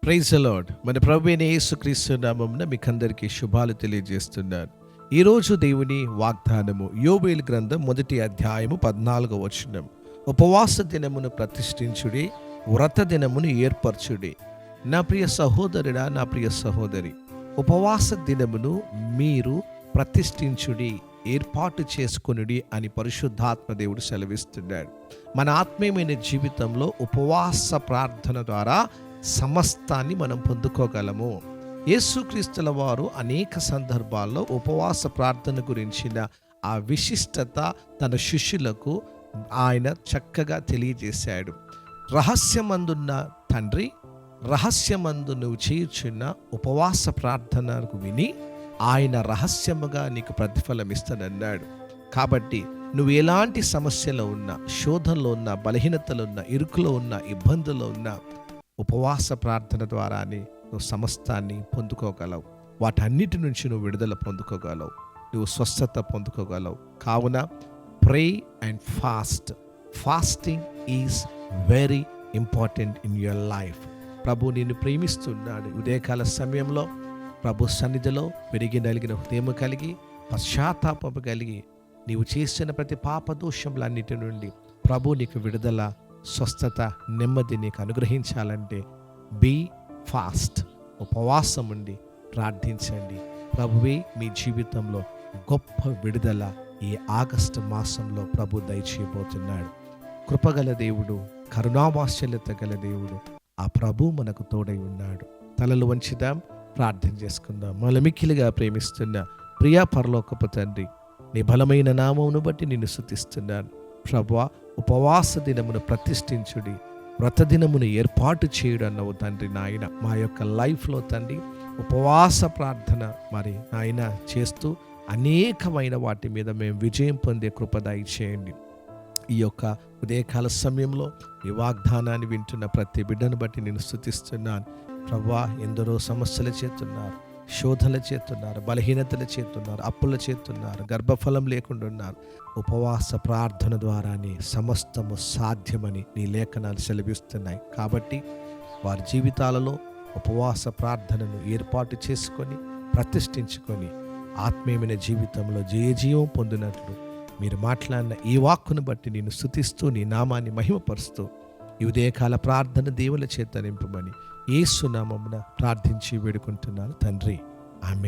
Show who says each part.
Speaker 1: Praise the lord. మన ప్రభువైన యేసుక్రీస్తు నామమున మీకందరికీ శుభాలు తెలియజేస్తున్నాను. ఈరోజు దేవుని వాగ్దానము యోబేలు గ్రంథం 1వ అధ్యాయము 14వ వచనం. ఉపవాస దినమును ప్రతిష్ఠించుడి, వ్రత దినమును ఏర్పరచుడి. నా ప్రియ సహోదరుడా, నా ప్రియ సహోదరి, ఉపవాస దినమును మీరు ప్రతిష్ఠించుడి, ఏర్పాటు చేసుకొనుడి అని పరిశుద్ధాత్మ దేవుడు సెలవిస్తున్నాడు. మన ఆత్మీయమైన జీవితంలో ఉపవాస ప్రార్థన ద్వారా సమస్తాన్ని మనం పొందుకోగలము. యేసుక్రీస్తుల వారు అనేక సందర్భాల్లో ఉపవాస ప్రార్థన గురించిన ఆ విశిష్టత తన శిష్యులకు ఆయన చక్కగా తెలియజేశాడు. రహస్యమందున్న తండ్రి, రహస్యమందు నువ్వు చేయుచున్న ఉపవాస ప్రార్థనకు విని ఆయన రహస్యముగా నీకు ప్రతిఫలం ఇస్తానన్నాడు. కాబట్టి నువ్వు ఎలాంటి సమస్యలో ఉన్నా, శోధనలో ఉన్నా, బలహీనతలో ఉన్నా, ఇరుకులో ఉన్నా, ఇబ్బందుల్లో ఉన్నా, ఉపవాస ప్రార్థన ద్వారానే నువ్వు సమస్తాన్ని పొందుకోగలవు. వాటన్నిటి నుంచి నువ్వు విడుదల పొందుకోగలవు, నువ్వు స్వస్థత పొందుకోగలవు. కావున pray and fast. Fasting is very important in your life. ప్రభు నిన్ను ప్రేమిస్తున్నాడు. ఉదయకాల సమయంలో ప్రభు సన్నిధిలో పెరిగి నలిగిన హృదయం కలిగి, పశ్చాత్తాపము కలిగి, నీవు చేసిన ప్రతి పాపదోషములన్నిటి నుండి ప్రభు నీకు విడుదల, స్వస్థత, నెమ్మది నీకు అనుగ్రహించాలంటే బీ ఫాస్ట్. ఉపవాసం ఉండి ప్రార్థించండి. ప్రభువే మీ జీవితంలో గొప్ప విడుదల ఈ ఆగస్టు మాసంలో ప్రభు దయచేయబోతున్నాడు. కృపగల దేవుడు, కరుణావాత్సల్యత గల దేవుడు ఆ ప్రభు మనకు తోడై ఉన్నాడు. తలలు వంచుదాం, ప్రార్థన చేసుకుందాం. మనల్ని మిక్కిలిగా ప్రేమిస్తున్న ప్రియా పరలోకపు తండ్రి, నీ బలమైన నామమును బట్టి నిన్ను స్తుతిస్తున్నాను. ప్రభువా, ఉపవాస దినమును ప్రతిష్ఠించుడి, వ్రత దినమును ఏర్పాటు చేయుడు అన్నవు తండ్రి. నాయన మా యొక్క లైఫ్లో తండ్రి ఉపవాస ప్రార్థన మరి నాయన చేస్తూ అనేకమైన వాటి మీద మేము విజయం పొందే కృప దయచేయండి. ఈ యొక్క ఉదయకాల సమయంలో ఈ వాగ్దానాన్ని వింటున్న ప్రతి బిడ్డను బట్టి నేను స్తుతిస్తున్నాను. ప్రభువా, ఎందరో సమస్యలు చేస్తున్నారు, శోధనలు చేస్తున్నారు, బలహీనతలు చేస్తున్నారు, అప్పుల చేస్తున్నారు, గర్భఫలం లేకుండా ఉన్నారు. ఉపవాస ప్రార్థన ద్వారానే సమస్తము సాధ్యమని నీ లేఖనాలు సెలవిస్తున్నాయి. కాబట్టి వారి జీవితాలలో ఉపవాస ప్రార్థనను ఏర్పాటు చేసుకొని ప్రతిష్ఠించుకొని ఆత్మీయమైన జీవితంలో జయజీవం పొందినట్లు మీరు మాట్లాడిన ఈ వాక్కును బట్టి నేను స్తుతిస్తూ నీ నామాన్ని మహిమపరుస్తూ ఈ ఉదయకాల ప్రార్థన దేవుల చేత నింపమని యేసు నామమున ప్రార్థించి వేడుకుంటున్నాను తండ్రి. ఆమేన్.